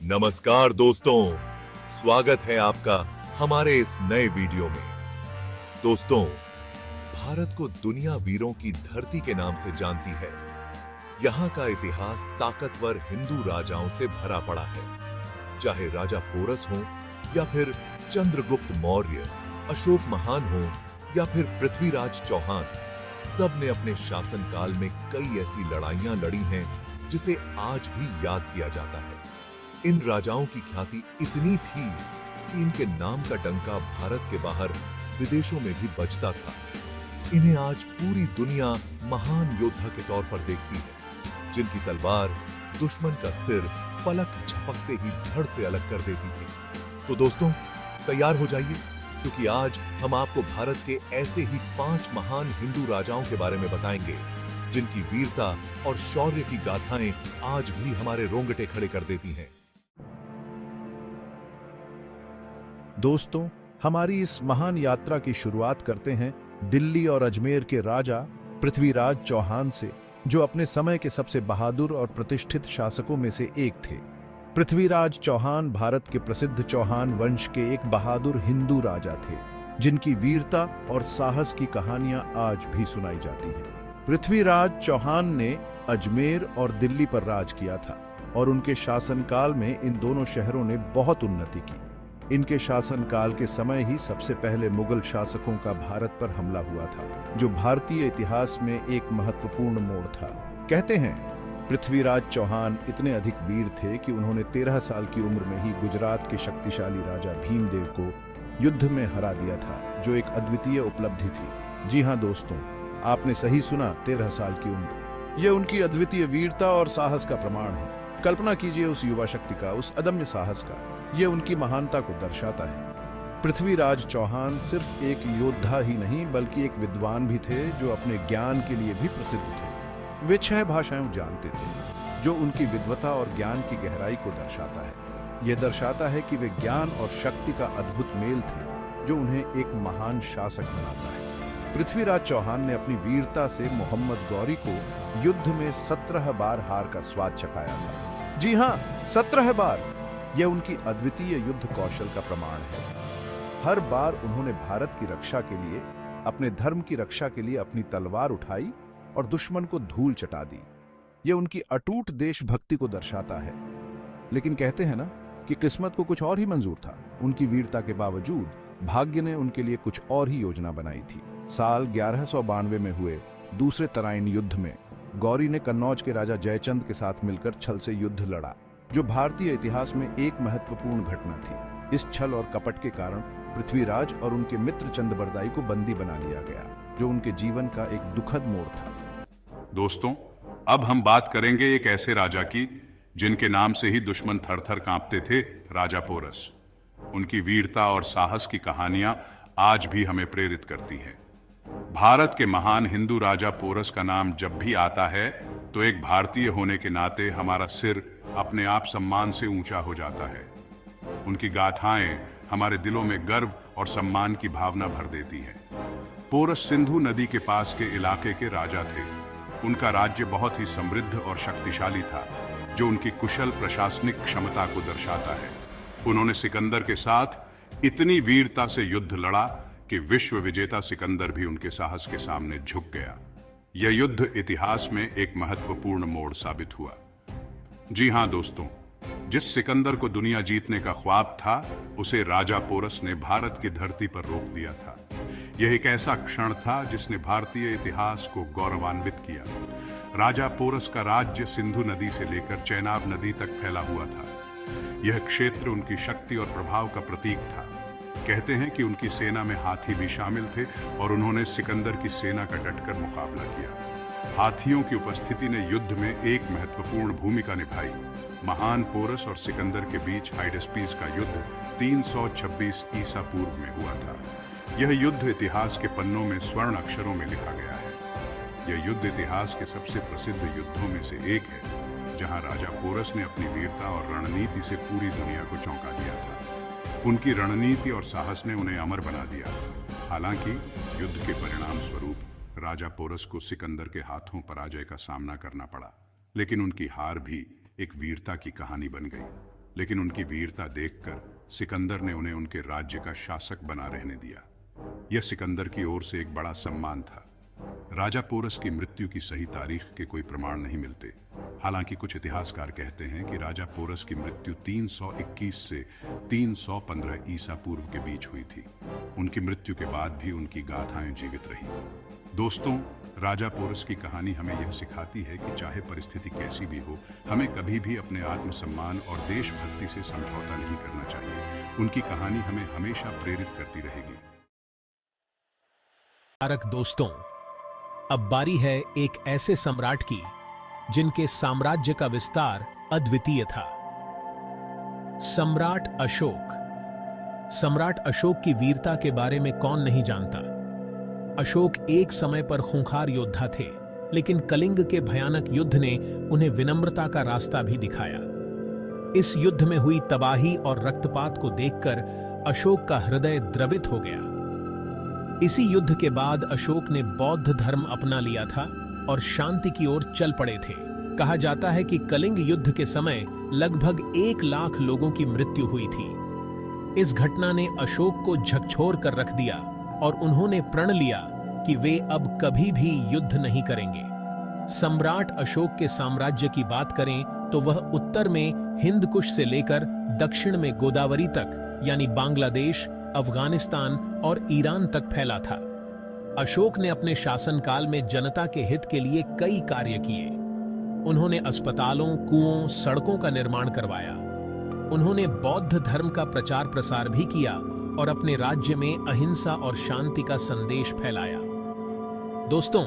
नमस्कार दोस्तों, स्वागत है आपका हमारे इस नए वीडियो में। दोस्तों, भारत को दुनिया वीरों की धरती के नाम से जानती है। यहाँ का इतिहास ताकतवर हिंदू राजाओं से भरा पड़ा है। चाहे राजा पोरस हो या फिर चंद्रगुप्त मौर्य, अशोक महान हो या फिर पृथ्वीराज चौहान, सब ने अपने शासनकाल में कई ऐसी लड़ाइयां लड़ी हैं जिसे आज भी याद किया जाता है। इन राजाओं की ख्याति इतनी थी कि इनके नाम का डंका भारत के बाहर विदेशों में भी बजता था। इन्हें आज पूरी दुनिया महान योद्धा के तौर पर देखती है, जिनकी तलवार दुश्मन का सिर पलक झपकते ही धड़ से अलग कर देती थी। तो दोस्तों, तैयार हो जाइए, क्योंकि आज हम आपको भारत के ऐसे ही 5 महान हिंदू राजाओं के बारे में बताएंगे, जिनकी वीरता और शौर्य की गाथाएं आज भी हमारे रोंगटे खड़े कर देती हैं। दोस्तों, हमारी इस महान यात्रा की शुरुआत करते हैं दिल्ली और अजमेर के राजा पृथ्वीराज चौहान से, जो अपने समय के सबसे बहादुर और प्रतिष्ठित शासकों में से एक थे। पृथ्वीराज चौहान भारत के प्रसिद्ध चौहान वंश के एक बहादुर हिंदू राजा थे, जिनकी वीरता और साहस की कहानियां आज भी सुनाई जाती हैं। पृथ्वीराज चौहान ने अजमेर और दिल्ली पर राज किया था और उनके शासनकाल में इन दोनों शहरों ने बहुत उन्नति की। इनके शासनकाल के समय ही सबसे पहले मुगल शासकों का भारत पर हमला हुआ था, जो भारतीय इतिहास में एक महत्वपूर्ण मोड़ था। कहते हैं पृथ्वीराज चौहान इतने अधिक वीर थे कि उन्होंने 13 साल की उम्र में ही गुजरात के शक्तिशाली राजा भीमदेव को युद्ध में हरा दिया था, जो एक अद्वितीय उपलब्धि थी। जी हाँ दोस्तों, आपने सही सुना, 13 साल की उम्र। यह उनकी अद्वितीय वीरता और साहस का प्रमाण है। कल्पना कीजिए उस युवा शक्ति का, उस अदम्य साहस का। यह उनकी महानता को दर्शाता है। पृथ्वीराज चौहान सिर्फ एक योद्धा ही नहीं, बल्कि एक विद्वान भी थे, जो अपने ज्ञान के लिए भी प्रसिद्ध थे। वे 6 भाषाएं जानते थे, जो उनकी विद्वता और ज्ञान की गहराई को दर्शाता है। यह दर्शाता है कि वे ज्ञान और शक्ति का अद्भुत मेल थे, जो उन्हें एक महान शासक बनाता है। पृथ्वीराज चौहान ने अपनी वीरता से मोहम्मद गौरी को युद्ध में 17 बार हार का स्वाद चखाया था। जी हाँ, 17 बार। यह उनकी अद्वितीय युद्ध कौशल का प्रमाण है। हर बार उन्होंने भारत की रक्षा के लिए, अपने धर्म की रक्षा के लिए अपनी तलवार उठाई और दुश्मन को धूल चटा दी। यह उनकी अटूट देशभक्ति को दर्शाता है। लेकिन कहते हैं ना कि किस्मत को कुछ और ही मंजूर था। उनकी वीरता के बावजूद भाग्य ने उनके लिए कुछ और ही योजना बनाई थी। साल 1192 में हुए दूसरे तराइन युद्ध में गौरी ने कन्नौज के राजा जयचंद के साथ मिलकर छल से युद्ध लड़ा, जो भारतीय इतिहास में एक महत्वपूर्ण घटना थी। इस छल और कपट के कारण पृथ्वीराज और उनके मित्र चंद्रबरदाई को बंदी बना लिया गया, जो उनके जीवन का एक दुखद मोड़ था। दोस्तों, अब हम बात करेंगे एक ऐसे राजा की जिनके नाम से ही दुश्मन थर थर कांपते थे, राजा पोरस। उनकी वीरता और साहस की कहानियां आज भी हमें प्रेरित करती हैं। भारत के महान हिंदू राजा पोरस का नाम जब भी आता है, तो एक भारतीय होने के नाते हमारा सिर अपने आप सम्मान से ऊंचा हो जाता है। उनकी गाथाएं हमारे दिलों में गर्व और सम्मान की भावना भर देती हैं। पोरस सिंधु नदी के पास के इलाके के राजा थे। उनका राज्य बहुत ही समृद्ध और शक्तिशाली था, जो उनकी कुशल प्रशासनिक क्षमता को दर्शाता है। उन्होंने सिकंदर के साथ इतनी वीरता से युद्ध लड़ा कि विश्व विजेता सिकंदर भी उनके साहस के सामने झुक गया। यह युद्ध इतिहास में एक महत्वपूर्ण मोड़ साबित हुआ। जी हाँ दोस्तों, जिस सिकंदर को दुनिया जीतने का ख्वाब था, उसे राजा पोरस ने भारत की धरती पर रोक दिया था। यह एक ऐसा क्षण था जिसने भारतीय इतिहास को गौरवान्वित किया। राजा पोरस का राज्य सिंधु नदी से लेकर चेनाब नदी तक फैला हुआ था। यह क्षेत्र उनकी शक्ति और प्रभाव का प्रतीक था। कहते हैं कि उनकी सेना में हाथी भी शामिल थे और उन्होंने सिकंदर की सेना का डटकर मुकाबला किया। हाथियों की उपस्थिति ने युद्ध में एक महत्वपूर्ण भूमिका निभाई। महान पोरस और सिकंदर के बीच हाइडेस्पीस का युद्ध 326 ईसा पूर्व में हुआ था। यह युद्ध इतिहास के पन्नों में स्वर्ण अक्षरों में लिखा गया है। यह युद्ध इतिहास के सबसे प्रसिद्ध युद्धों में से एक है, जहां राजा पोरस ने अपनी वीरता और रणनीति से पूरी दुनिया को चौंका दिया था। उनकी रणनीति और साहस ने उन्हें अमर बना दिया। हालांकि युद्ध के परिणाम स्वरूप राजा पोरस को सिकंदर के हाथों पराजय का सामना करना पड़ा, लेकिन उनकी हार भी एक वीरता की कहानी बन गई। लेकिन उनकी वीरता देखकर सिकंदर ने उन्हें उनके राज्य का शासक बना रहने दिया। यह सिकंदर की ओर से एक बड़ा सम्मान था। राजा पोरस की मृत्यु की सही तारीख के कोई प्रमाण नहीं मिलते। हालांकि कुछ इतिहासकार कहते हैं कि राजा पोरस की मृत्यु 321 से 315 ईसा पूर्व के बीच हुई थी। उनकी मृत्यु के बाद भी उनकी गाथाएं जीवित रही। दोस्तों, राजा पोरस की कहानी हमें यह सिखाती है कि चाहे परिस्थिति कैसी भी हो, हमें कभी भी अपने आत्मसम्मान और देशभक्ति से समझौता नहीं करना चाहिए। उनकी कहानी हमें हमेशा प्रेरित करती रहेगी। दोस्तों, अब बारी है एक ऐसे सम्राट की जिनके साम्राज्य का विस्तार अद्वितीय था। सम्राट अशोक। सम्राट अशोक की वीरता के बारे में कौन नहीं जानता। अशोक एक समय पर खूंखार योद्धा थे, लेकिन कलिंग के भयानक युद्ध ने उन्हें विनम्रता का रास्ता भी दिखाया। इस युद्ध में हुई तबाही और रक्तपात को देखकर अशोक का हृदय द्रवित हो गया। इसी युद्ध के बाद अशोक ने बौद्ध धर्म अपना लिया था और शांति की ओर चल पड़े थे। कहा जाता है कि कलिंग युद्ध के समय लगभग 1 लाख लोगों की मृत्यु हुई थी। इस घटना ने अशोक को झकझोर कर रख दिया और उन्होंने प्रण लिया कि वे अब कभी भी युद्ध नहीं करेंगे। सम्राट अशोक के साम्राज्य की बात करें तो वह उत्तर में हिंद कुश से लेकर दक्षिण में गोदावरी तक यानी बांग्लादेश, अफगानिस्तान और ईरान तक फैला था। अशोक ने अपने शासनकाल में जनता के हित के लिए कई कार्य किए। उन्होंने अस्पतालों, कुओं, सड़कों का निर्माण करवाया। उन्होंने बौद्ध धर्म का प्रचार प्रसार भी किया और अपने राज्य में अहिंसा और शांति का संदेश फैलाया। दोस्तों,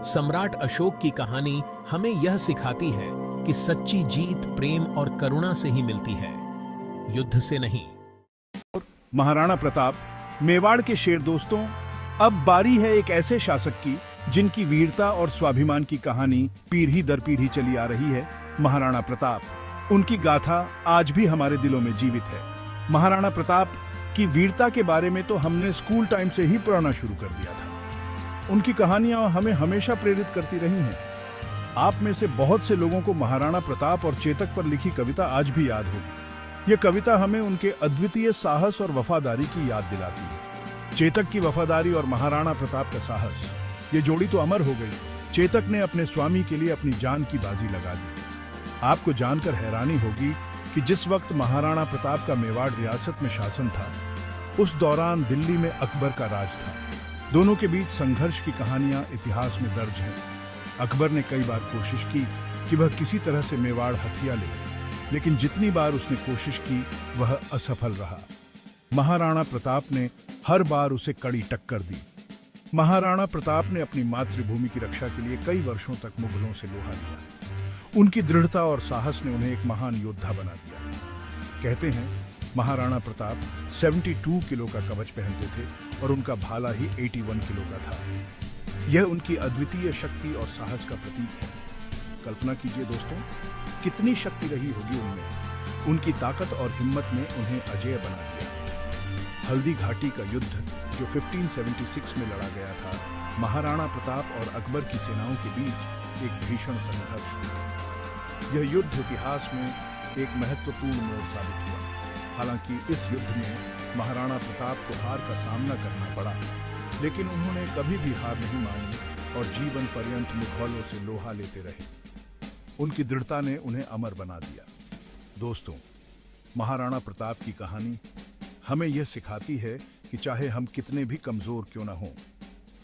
सम्राट अशोक की कहानी हमें यह सिखाती है कि सच्ची जीत प्रेम और करुणा से ही मिलती है, युद्ध से नहीं। महाराणा प्रताप, मेवाड़ के शेर। दोस्तों, अब बारी है एक ऐसे शासक की जिनकी वीरता और स्वाभिमान की कहानी पीढ़ी दर पीढ़ी चली आ रही है, महाराणा प्रताप। उनकी गाथा आज भी हमारे दिलों में जीवित है। महाराणा प्रताप की वीरता के बारे में तो हमने स्कूल टाइम से ही पढ़ना शुरू कर दिया था। उनकी कहानियां हमें हमेशा प्रेरित करती रही हैं। आप में से बहुत से लोगों को महाराणा प्रताप और चेतक पर लिखी कविता आज भी याद होगी। यह कविता हमें उनके अद्वितीय साहस और वफादारी की याद दिलाती है। चेतक की वफादारी और महाराणा प्रताप का साहस, ये जोड़ी तो अमर हो गई। चेतक ने अपने स्वामी के लिए अपनी जान की बाजी लगा दी। आपको जानकर हैरानी होगी कि जिस वक्त महाराणा प्रताप का मेवाड़ रियासत में शासन था, उस दौरान दिल्ली में अकबर का राज था। दोनों के बीच संघर्ष की कहानियां इतिहास में दर्ज हैं। अकबर ने कई बार कोशिश की कि वह किसी तरह से मेवाड़ हथिया ले, लेकिन जितनी बार उसने कोशिश की वह असफल रहा। महाराणा प्रताप ने हर बार उसे कड़ी टक्कर दी। महाराणा प्रताप ने अपनी मातृभूमि की रक्षा के लिए कई वर्षों तक मुगलों से लोहा लिया। उनकी दृढ़ता और साहस ने उन्हें एक महान योद्धा बना दिया। कहते हैं महाराणा प्रताप 72 किलो का कवच पहनते थे और उनका भाला ही 81 किलो का था। यह उनकी अद्वितीय शक्ति और साहस का प्रतीक है। कल्पना कीजिए दोस्तों, कितनी शक्ति रही होगी उनमें। उनकी ताकत और हिम्मत ने उन्हें अजेय बना दिया। हल्दी घाटी का युद्ध जो 1576 में लड़ा गया था, महाराणा प्रताप और अकबर की सेनाओं के बीच एक भीषण संघर्ष हुआ। यह युद्ध इतिहास में एक महत्वपूर्ण मोड़ साबित हुआ। हालांकि इस युद्ध में महाराणा प्रताप को हार का सामना करना पड़ा, लेकिन उन्होंने कभी भी हार नहीं मानी और जीवन पर्यंत मुगलों से लोहा लेते रहे। उनकी दृढ़ता ने उन्हें अमर बना दिया। दोस्तों, महाराणा प्रताप की कहानी हमें यह सिखाती है कि चाहे हम कितने भी कमजोर क्यों ना हों,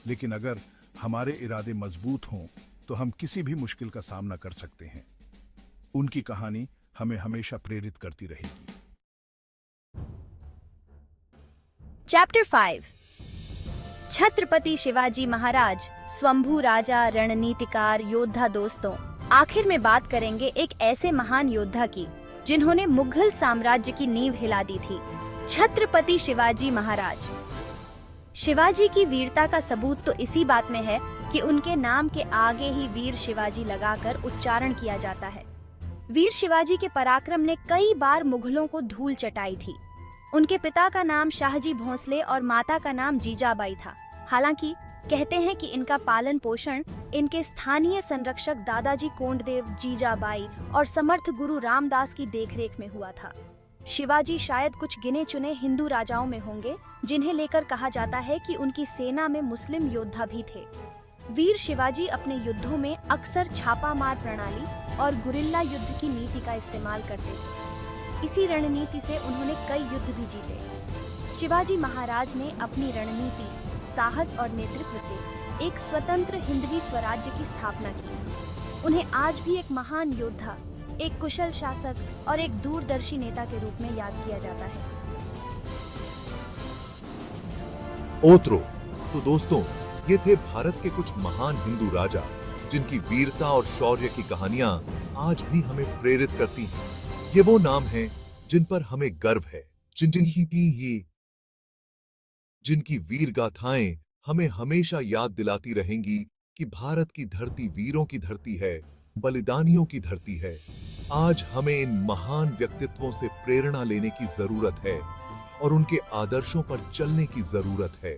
लेकिन अगर हमारे इरादे मजबूत हों तो हम किसी भी मुश्किल का सामना कर सकते हैं। उनकी कहानी हमें हमेशा प्रेरित करती रहेगी। चैप्टर 5 छत्रपति शिवाजी महाराज, स्वंभू राजा, रणनीतिकार, योद्धा। दोस्तों, आखिर में बात करेंगे एक ऐसे महान योद्धा की जिन्होंने मुगल साम्राज्य की नींव हिला दी थी, छत्रपति शिवाजी महाराज। शिवाजी की वीरता का सबूत तो इसी बात में है कि उनके नाम के आगे ही वीर शिवाजी लगाकर उच्चारण किया जाता है। वीर शिवाजी के पराक्रम ने कई बार मुगलों को धूल चटाई थी। उनके पिता का नाम शाहजी भोंसले और माता का नाम जीजाबाई था। हालांकि कहते हैं कि इनका पालन पोषण इनके स्थानीय संरक्षक दादाजी कोंडदेव, जीजाबाई और समर्थ गुरु रामदास की देखरेख में हुआ था। शिवाजी शायद कुछ गिने चुने हिंदू राजाओं में होंगे जिन्हें लेकर कहा जाता है कि उनकी सेना में मुस्लिम योद्धा भी थे। वीर शिवाजी अपने युद्धों में अक्सर छापामार प्रणाली और गुरिल्ला युद्ध की नीति का इस्तेमाल करते थे। इसी रणनीति से उन्होंने कई युद्ध भी जीते। शिवाजी महाराज ने अपनी रणनीति, साहस और नेतृत्व से एक स्वतंत्र हिंदवी स्वराज्य की स्थापना की। उन्हें आज भी एक महान योद्धा, एक कुशल शासक और एक दूरदर्शी नेता के रूप में याद किया जाता है। ओत्रो। तो दोस्तों, ये थे भारत के कुछ महान हिंदू राजा जिनकी वीरता और शौर्य की कहानियां आज भी हमें प्रेरित करती हैं। ये वो नाम हैं जिन पर हमें गर्व है, जिनकी वीर गाथाएं हमें हमेशा याद दिलाती रहेंगी कि भारत की धरती वीरों की धरती है, बलिदानियों की धरती है। आज हमें इन महान व्यक्तित्वों से प्रेरणा लेने की जरूरत है और उनके आदर्शों पर चलने की जरूरत है।